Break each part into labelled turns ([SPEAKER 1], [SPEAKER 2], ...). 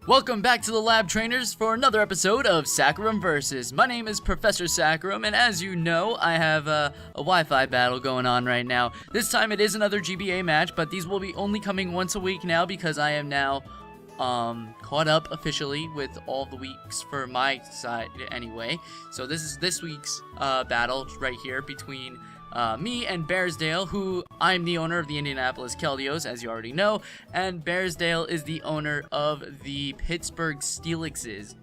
[SPEAKER 1] Welcome back to the Lab Trainers for another episode of Saccharum Versus. My name is Professor Saccharum, and as you know, I have a Wi-Fi battle going on right now. This time it is another GBA match, but these will be only coming once a week now because I am now caught up officially with all the weeks for my side anyway. So this is this week's battle right here between me and Bearsdale, who I'm the owner of the Indianapolis Keldeos, as you already know, and Bearsdale is the owner of the Pittsburgh Steelixes.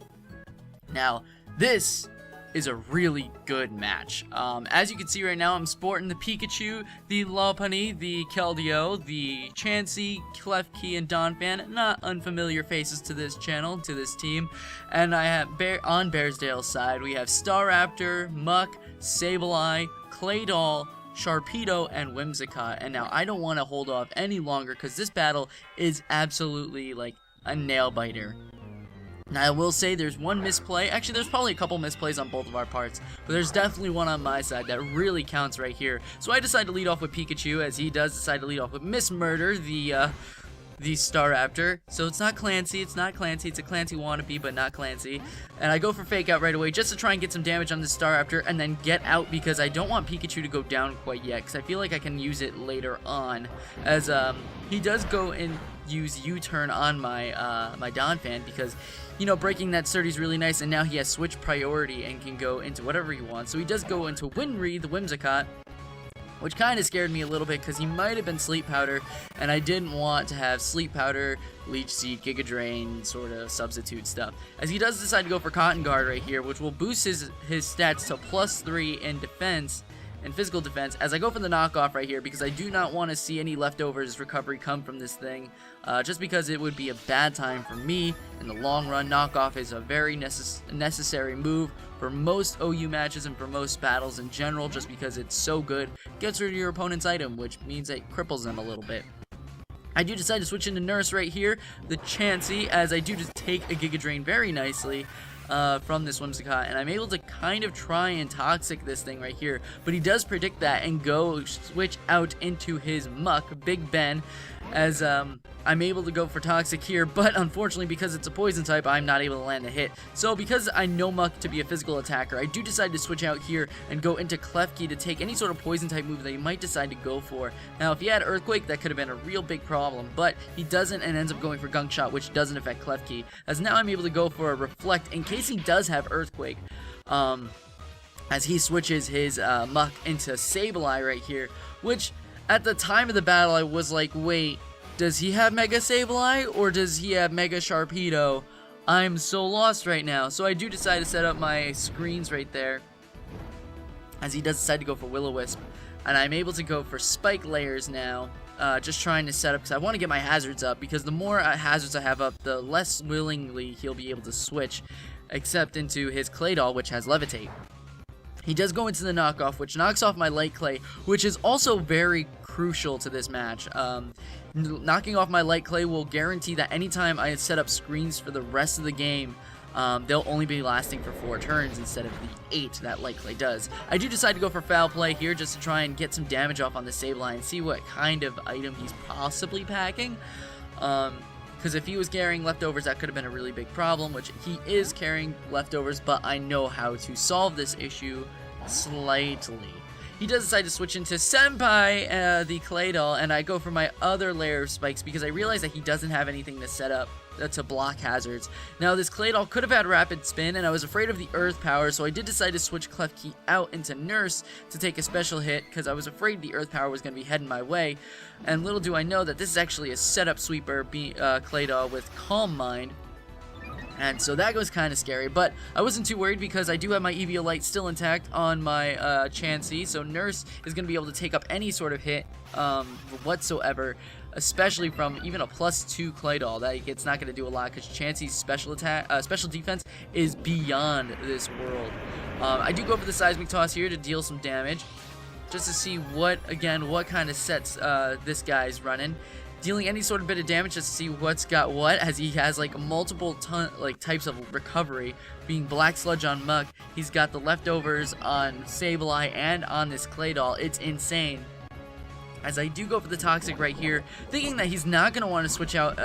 [SPEAKER 1] Now, this is a really good match. As you can see right now, I'm sporting the Pikachu, the Lopunny, the Keldeo, the Chansey, Klefki, and Donphan. Not unfamiliar faces to this channel, to this team. And I have on Bearsdale's side, we have Staraptor, Muck, Sableye, Claydol, Sharpedo, and Whimsicott. And now I don't want to hold off any longer because this battle is absolutely like a nail biter. Now I will say there's one misplay. Actually, there's probably a couple misplays on both of our parts, but there's definitely one on my side that really counts right here. So I decide to lead off with Pikachu, as he does decide to lead off with Miss Murder, the Staraptor. So it's not Clancy, it's a Clancy wannabe, but not Clancy. And I go for Fake Out right away just to try and get some damage on this Staraptor and then get out because I don't want Pikachu to go down quite yet because I feel like I can use it later on. As he does go and use U-turn on my my Donphan because, you know, breaking that sturdy is really nice, and now he has switch priority and can go into whatever he wants. So he does go into Winry, the Whimsicott, which kind of scared me a little bit because he might have been Sleep Powder, and I didn't want to have Sleep Powder, Leech Seed, Giga Drain sort of substitute stuff. As he does decide to go for Cotton Guard right here, which will boost his stats to +3 in defense and physical defense, as I go for the knockoff right here because I do not want to see any leftovers recovery come from this thing, just because it would be a bad time for me in the long run. Knockoff is a very necessary move for most OU matches and for most battles in general, just because it's so good. Gets rid of your opponent's item, which means it cripples them a little bit. I do decide to switch into Nurse right here, the Chansey, as I do just take a Giga Drain very nicely from this Whimsicott, and I'm able to kind of try and Toxic this thing right here, but he does predict that and go switch out into his Muck, Big Ben, as I'm able to go for Toxic here, but unfortunately because it's a poison type, I'm not able to land a hit. So because I know Muck to be a physical attacker, I do decide to switch out here and go into Klefki to take any sort of poison type move that he might decide to go for. Now if he had Earthquake, that could have been a real big problem, but he doesn't and ends up going for Gunk Shot, which doesn't affect Klefki, as now I'm able to go for a Reflect in case he does have Earthquake. As he switches his Muck into Sableye right here, which at the time of the battle I was like, wait, does he have Mega Sableye or does he have Mega Sharpedo? I'm so lost right now. So I do decide to set up my screens right there, as he does decide to go for Will-O-Wisp, and I'm able to go for Spike Layers now, just trying to set up because I want to get my hazards up, because the more hazards I have up, the less willingly he'll be able to switch, except into his Claydol, which has Levitate. He does go into the knockoff, which knocks off my Light Clay, which is also very crucial to this match. Knocking off my Light Clay will guarantee that anytime I set up screens for the rest of the game, they'll only be lasting for 4 turns instead of the 8 that Light Clay does. I do decide to go for Foul Play here just to try and get some damage off on the Sableye and see what kind of item he's possibly packing. Because if he was carrying leftovers, that could have been a really big problem, which he is carrying leftovers, but I know how to solve this issue slightly. He does decide to switch into Senpai, the Claydol, and I go for my other layer of spikes because I realize that he doesn't have anything to set up to block hazards. Now this Claydol could have had Rapid Spin, and I was afraid of the Earth Power, so I did decide to switch Klefki out into Nurse to take a special hit because I was afraid the Earth Power was going to be heading my way. And little do I know that this is actually a setup sweeper Claydol with Calm Mind. And so that was kind of scary, but I wasn't too worried because I do have my Eviolite still intact on my Chansey, so Nurse is going to be able to take up any sort of hit whatsoever, especially from even a +2 Claydol. It's not going to do a lot because Chansey's special defense is beyond this world. I do go for the Seismic Toss here to deal some damage, just to see what kind of sets this guy's running. Dealing any sort of bit of damage just to see what's got what, as he has like multiple types of recovery, being Black Sludge on Muck. He's got the leftovers on Sableye and on this Claydol. It's insane. As I do go for the Toxic right here, thinking that he's not going to want to switch out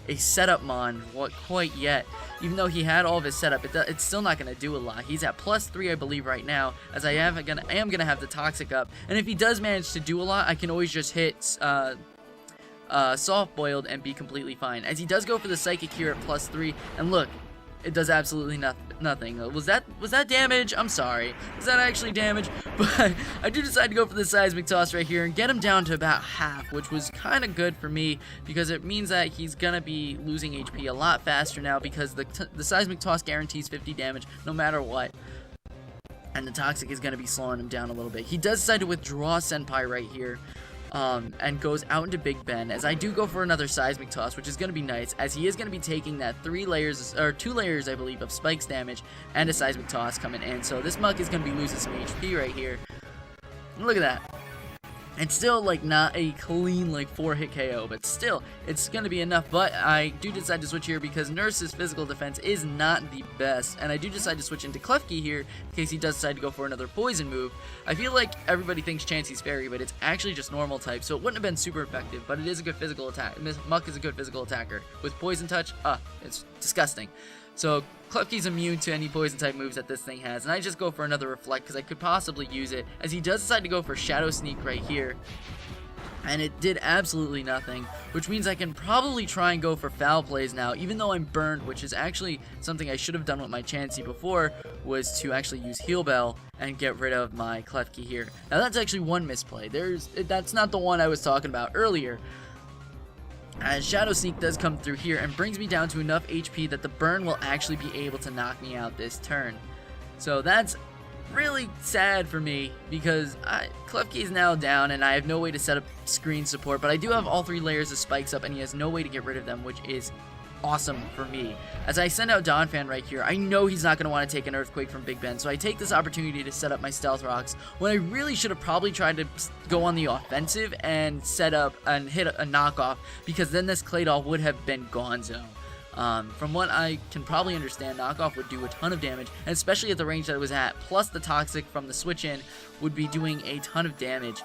[SPEAKER 1] a setup mon quite yet. Even though he had all of his setup, it's still not going to do a lot. He's at +3, I believe, right now, as I am gonna have the Toxic up. And if he does manage to do a lot, I can always just hit Soft Boiled and be completely fine. As he does go for the Psychic here at +3, and look, it does absolutely nothing. Was that damage? I'm sorry. Was that actually damage? But I do decide to go for the Seismic Toss right here and get him down to about half, which was kind of good for me because it means that he's gonna be losing HP a lot faster now because the Seismic Toss guarantees 50 damage no matter what. And the Toxic is gonna be slowing him down a little bit. He does decide to withdraw Senpai right here. And goes out into Big Ben, as I do go for another Seismic Toss, which is going to be nice, as he is going to be taking that 2 layers, I believe, of Spikes damage, and a Seismic Toss coming in, so this Muck is going to be losing some HP right here. Look at that. It's still, like, not a clean, like, 4-hit KO, but still, it's going to be enough. But I do decide to switch here because Nurse's physical defense is not the best, and I do decide to switch into Klefki here in case he does decide to go for another poison move. I feel like everybody thinks Chansey's Fairy, but it's actually just normal type, so it wouldn't have been super effective, but it is a good physical attack. Muck is a good physical attacker. With Poison Touch, it's disgusting. So Klefki's immune to any poison type moves that this thing has, and I just go for another Reflect because I could possibly use it, as he does decide to go for Shadow Sneak right here, and it did absolutely nothing, which means I can probably try and go for Foul Plays now, even though I'm burned, which is actually something I should have done with my Chansey before, was to actually use Heal Bell and get rid of my Klefki here. Now that's actually one misplay. That's not the one I was talking about earlier. As Shadow Sneak does come through here and brings me down to enough HP that the burn will actually be able to knock me out this turn. So that's really sad for me because Klefki is now down and I have no way to set up screen support, but I do have all 3 layers of spikes up and he has no way to get rid of them, which is awesome for me. As I send out Donphan right here, I know he's not going to want to take an Earthquake from Big Ben, so I take this opportunity to set up my Stealth Rocks when I really should have probably tried to go on the offensive and set up and hit a knockoff, because then this Claydol would have been gonzo. From what I can probably understand, knockoff would do a ton of damage, and especially at the range that it was at, plus the Toxic from the switch in would be doing a ton of damage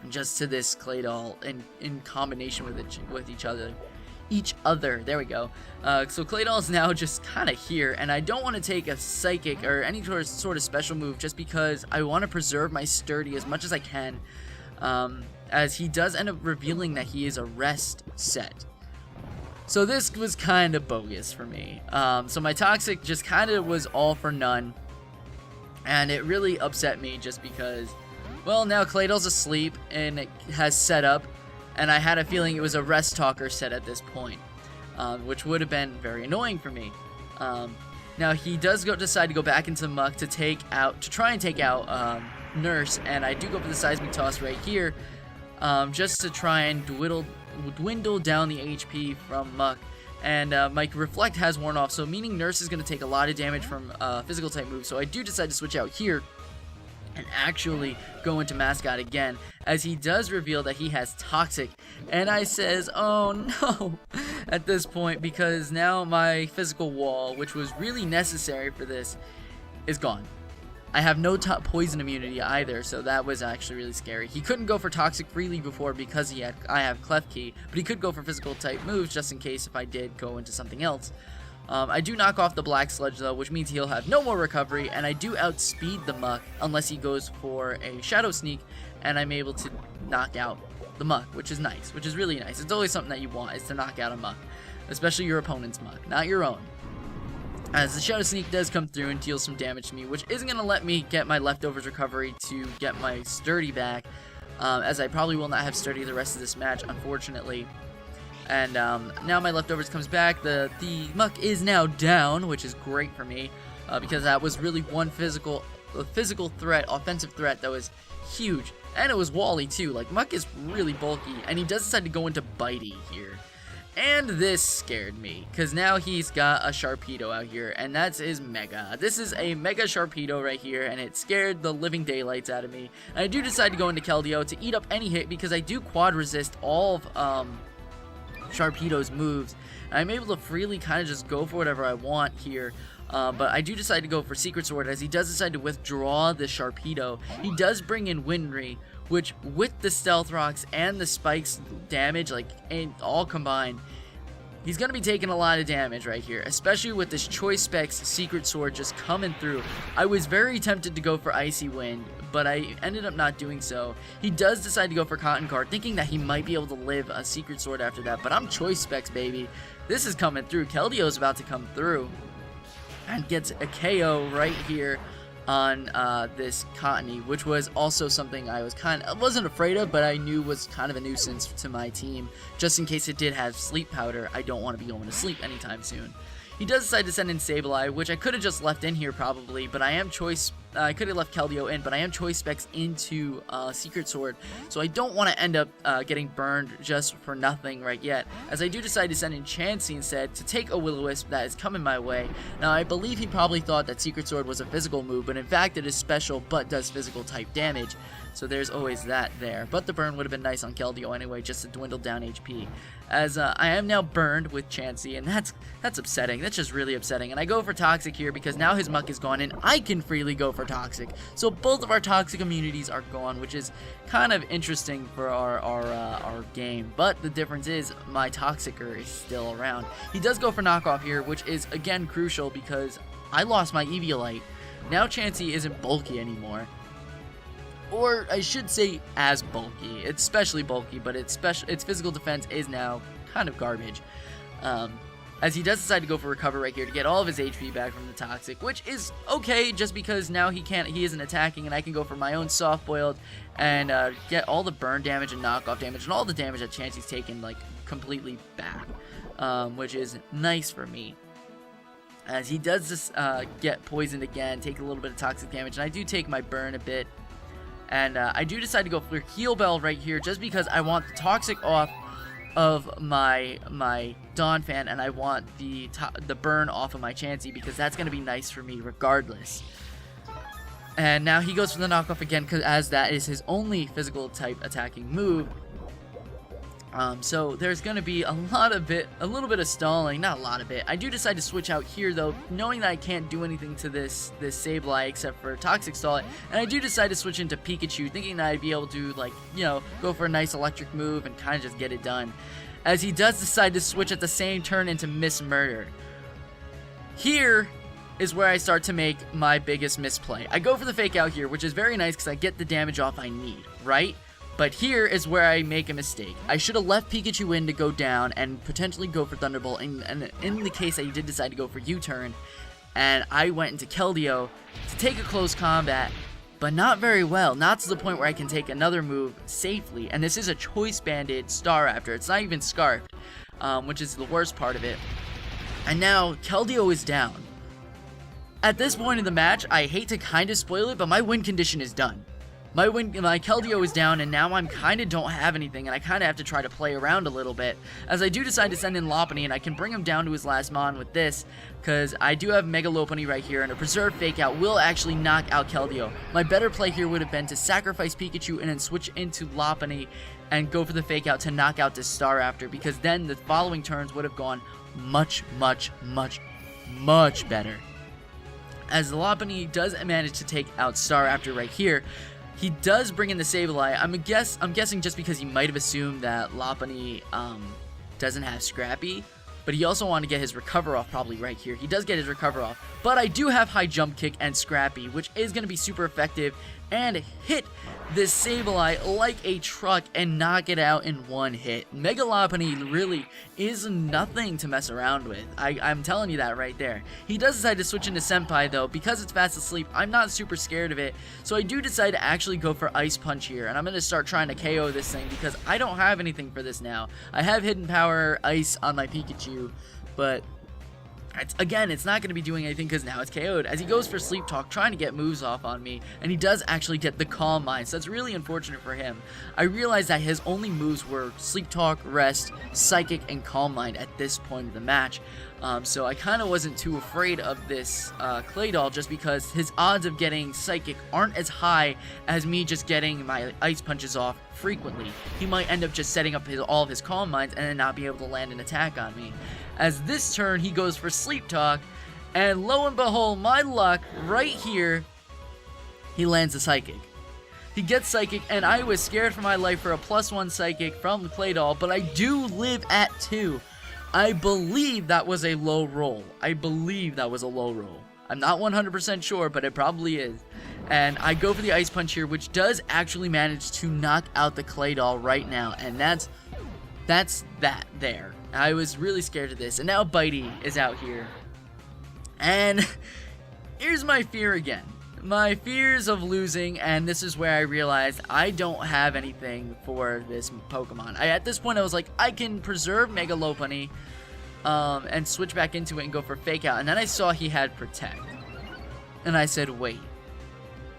[SPEAKER 1] just to this Claydol in combination with each other. There we go. So Claydol is now just kind of here, and I don't want to take a Psychic or any sort of special move just because I want to preserve my Sturdy as much as I can, as he does end up revealing that he is a rest set. So this was kind of bogus for me. So my Toxic just kind of was all for none, and it really upset me just because, well, now Claydol's asleep and it has set up, and I had a feeling it was a Rest Talker set at this point, which would have been very annoying for me. Now he does decide to go back into Muck to try and take out Nurse, and I do go for the Seismic Toss right here, just to try and dwindle down the HP from Muck. And my Reflect has worn off, so meaning Nurse is going to take a lot of damage from physical type moves, so I do decide to switch out here and actually go into Mascot again, as he does reveal that he has Toxic, and I says, oh no, at this point, because now my physical wall, which was really necessary for this, is gone. I have no poison immunity either, so that was actually really scary. He couldn't go for Toxic freely before because I have Klefki, but he could go for physical type moves just in case if I did go into something else. I do knock off the Black Sludge though, which means he'll have no more recovery, and I do outspeed the Muck unless he goes for a Shadow Sneak, and I'm able to knock out the Muck, which is nice, which is really nice. It's always something that you want, is to knock out a Muck, especially your opponent's Muck, not your own. As the Shadow Sneak does come through and deals some damage to me, which isn't going to let me get my Leftovers recovery to get my Sturdy back, as I probably will not have Sturdy the rest of this match, unfortunately. And now my Leftovers comes back. The Muck is now down, which is great for me, because that was really one physical threat, offensive threat that was huge. And it was Wally too. Like, Muck is really bulky, and he does decide to go into Bitey here. And this scared me, because now he's got a Sharpedo out here, and that's his Mega. This is a Mega Sharpedo right here, and it scared the living daylights out of me. And I do decide to go into Keldeo to eat up any hit, because I do quad resist all of Sharpedo's moves. I'm able to freely kind of just go for whatever I want here. But I do decide to go for Secret Sword, as he does decide to withdraw the Sharpedo. He does bring in Winry, which with the Stealth Rocks and the Spikes damage, like, and all combined, He's going to be taking a lot of damage right here, especially with this Choice Specs Secret Sword just coming through. I was very tempted to go for Icy Wind, but I ended up not doing so. He does decide to go for Cotton Card, thinking that he might be able to live a Secret Sword after that, but I'm Choice Specs, baby. This is coming through. Keldeos about to come through and gets a KO right here on this Cottony, which was also something I wasn't afraid of, but I knew was kind of a nuisance to my team, just in case it did have Sleep Powder. I don't want to be going to sleep anytime soon. He does decide to send in Sableye, which I could have just left in here probably, but I could have left Keldeo in, but I am Choice Specs into Secret Sword, so I don't want to end up getting burned just for nothing right yet, as I do decide to send in Chansey instead to take a Will-O-Wisp that is coming my way. Now, I believe he probably thought that Secret Sword was a physical move, but in fact it is special, but does physical type damage, so there's always that there. But the burn would have been nice on Keldeo anyway, just to dwindle down HP, as I am now burned with Chansey, and that's upsetting. That's just really upsetting, and I go for Toxic here because now his Muck is gone, and I can freely go for Toxic. So both of our Toxic immunities are gone, which is kind of interesting for our game. But the difference is my Toxicer is still around. He does go for Knockoff here, which is again crucial because I lost my Eviolite. Now Chansey isn't bulky anymore. Or I should say as bulky. It's especially bulky, but its physical defense is now kind of garbage. As he does decide to go for Recover right here to get all of his HP back from the Toxic, which is okay just because now he isn't attacking, and I can go for my own Soft Boiled and get all the burn damage and knockoff damage and all the damage that Chansey's taken like completely back, which is nice for me. As he does this get poisoned again, take a little bit of toxic damage, and I do take my burn a bit. And I do decide to go for Heal Bell right here just because I want the Toxic off of my Donphan, and I want the burn off of my Chansey because that's going to be nice for me regardless. And now he goes for the knockoff again because as that is his only physical type attacking move. So there's going to be a little bit of stalling, not a lot of it. I do decide to switch out here though, knowing that I can't do anything to this Sableye except for Toxic Stall it. And I do decide to switch into Pikachu, thinking that I'd be able to, like, you know, go for a nice electric move and kind of just get it done. As he does decide to switch at the same turn into Miss Murder. Here is where I start to make my biggest misplay. I go for the Fake Out here, which is very nice because I get the damage off I need, right? But here is where I make a mistake. I should have left Pikachu in to go down and potentially go for Thunderbolt, and in the case that he did decide to go for U-turn, and I went into Keldeo to take a close combat, but not very well, not to the point where I can take another move safely, and this is a Choice Banded Staraptor, it's not even Scarfed, which is the worst part of it, and now Keldeo is down. At this point in the match, I hate to kind of spoil it, but my win condition is done. My Keldeo is down, and now I'm kind of don't have anything, and I kind of have to try to play around a little bit, as I do decide to send in Lopunny, and I can bring him down to his last mon with this, because I do have Mega Lopunny right here, and a Preserve Fake Out will actually knock out Keldeo. My better play here would have been to sacrifice Pikachu and then switch into Lopunny and go for the Fake Out to knock out this Staraptor, because then the following turns would have gone much, much, much, much better. As the Lopunny does manage to take out Staraptor right here, he does bring in the Sableye. I'm guessing just because he might have assumed that Lopunny doesn't have Scrappy, but he also wanted to get his Recover off probably right here. He does get his Recover off, but I do have High Jump Kick and Scrappy, which is going to be super effective and hit this Sableye like a truck and knock it out in one hit. Mega Lopunny really is nothing to mess around with. I'm telling you that right there. He does decide to switch into Senpai though. Because it's fast asleep, I'm not super scared of it. So I do decide to actually go for Ice Punch here. And I'm going to start trying to KO this thing because I don't have anything for this now. I have Hidden Power Ice on my Pikachu, but it's not going to be doing anything because now it's KO'd. As he goes for Sleep Talk, trying to get moves off on me, and he does actually get the Calm Mind, so that's really unfortunate for him. I realized that his only moves were Sleep Talk, Rest, Psychic, and Calm Mind at this point of the match. So I kind of wasn't too afraid of this Claydol just because his odds of getting Psychic aren't as high as me just getting my Ice Punches off frequently. He might end up just setting up all of his Calm Minds and then not be able to land an attack on me. As this turn, he goes for Sleep Talk, and lo and behold, my luck, right here, he lands a Psychic. He gets Psychic, and I was scared for my life for a +1 Psychic from the Claydol, but I do live at 2. I believe that was a low roll. I'm not 100% sure, but it probably is. And I go for the Ice Punch here, which does actually manage to knock out the Clay Doll right now. And that's that there. I was really scared of this. And now Bitey is out here. And here's my fear again. My fears of losing, and this is where I realized I don't have anything for this Pokemon. At this point, I was like, I can preserve Mega Lopunny, and switch back into it and go for Fake Out. And then I saw he had Protect. And I said, wait.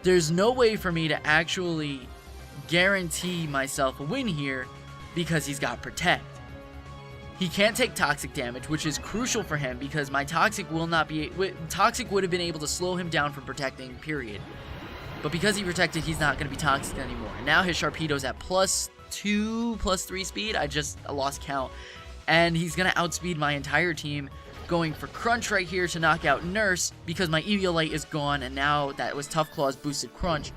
[SPEAKER 1] There's no way for me to actually guarantee myself a win here because he's got Protect. He can't take Toxic damage, which is crucial for him because my Toxic will not be... Toxic would have been able to slow him down from protecting, period. But because he protected, he's not going to be Toxic anymore. Now his Sharpedo's at +2, +3 speed. I lost count. And he's going to outspeed my entire team, going for Crunch right here to knock out Nurse because my Eviolite is gone, and now that was Tough Claw's boosted Crunch.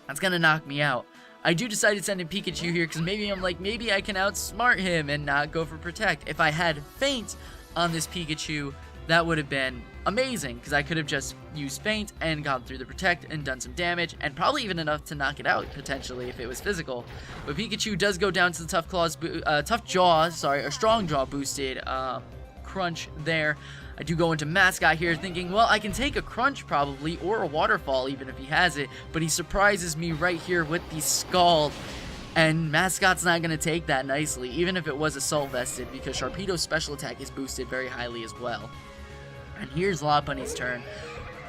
[SPEAKER 1] That's going to knock me out. I do decide to send in Pikachu here because maybe I can outsmart him and not go for Protect. If I had Feint on this Pikachu, that would have been amazing because I could have just used Feint and gone through the Protect and done some damage and probably even enough to knock it out potentially if it was physical. But Pikachu does go down to the Strong Jaw boosted Crunch there. I do go into Mascot here thinking, well, I can take a Crunch probably, or a Waterfall even if he has it, but he surprises me right here with the Scald, and Mascot's not going to take that nicely, even if it was Assault Vested, because Sharpedo's special attack is boosted very highly as well. And here's Lopunny's turn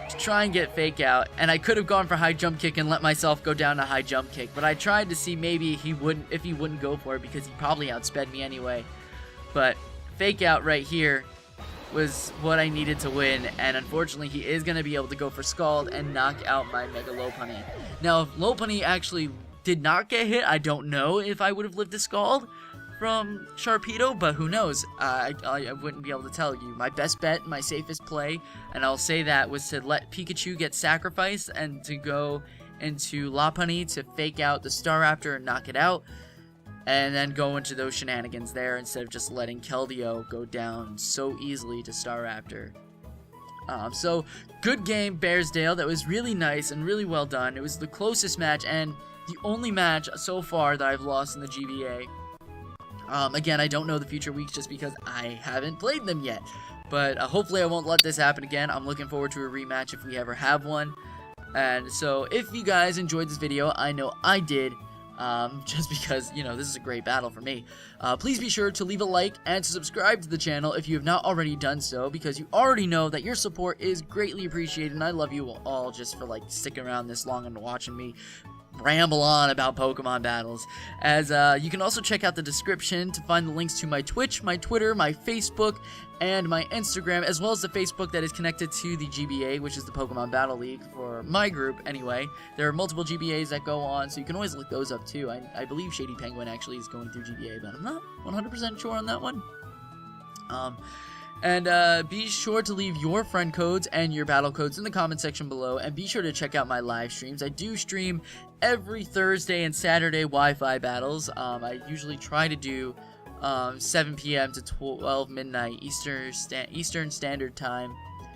[SPEAKER 1] to try and get Fake Out, and I could have gone for High Jump Kick and let myself go down to High Jump Kick, but I tried to see maybe if he wouldn't go for it because he probably outsped me anyway. But Fake Out right here was what I needed to win, and unfortunately he is going to be able to go for Scald and knock out my Mega Lopunny. Now, if Lopunny actually did not get hit, I don't know if I would have lived a Scald from Sharpedo, but who knows? I wouldn't be able to tell you. My best bet, my safest play, and I'll say that, was to let Pikachu get sacrificed and to go into Lopunny to Fake Out the Staraptor and knock it out. And then go into those shenanigans there instead of just letting Keldeo go down so easily to Staraptor. So, good game, Bearsdale. That was really nice and really well done. It was the closest match and the only match so far that I've lost in the GBA. Again, I don't know the future weeks just because I haven't played them yet. But hopefully I won't let this happen again. I'm looking forward to a rematch if we ever have one. And so, if you guys enjoyed this video, I know I did. Just because, you know, this is a great battle for me. Please be sure to leave a like and to subscribe to the channel if you have not already done so, because you already know that your support is greatly appreciated, and I love you all just for, like, sticking around this long and watching me ramble on about Pokemon battles. As you can also check out the description to find the links to my Twitch, my Twitter, my Facebook, and my Instagram, as well as the Facebook that is connected to the GBA, which is the Pokemon Battle League for my group anyway. There are multiple GBAs that go on, so you can always look those up too. I believe Shady Penguin actually is going through GBA, but I'm not 100% sure on that one. And be sure to leave your friend codes and your battle codes in the comment section below, and be sure to check out my live streams. I do stream every Thursday and Saturday Wi-Fi battles. I usually try to do 7 p.m. to 12 midnight Eastern Standard Time,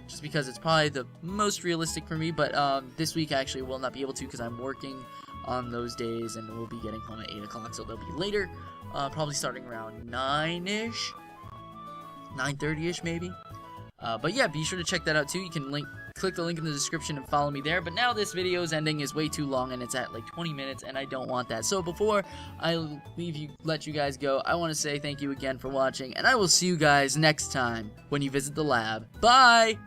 [SPEAKER 1] just because it's probably the most realistic for me, but this week I actually will not be able to because I'm working on those days, and we'll be getting home at 8 o'clock, so they'll be later, probably starting around 9-ish. 9:30ish maybe. But yeah, be sure to check that out too. You can click the link in the description and follow me there. But now this video's ending is way too long and it's at like 20 minutes and I don't want that. So before I let you guys go, I want to say thank you again for watching, and I will see you guys next time when you visit the lab. Bye!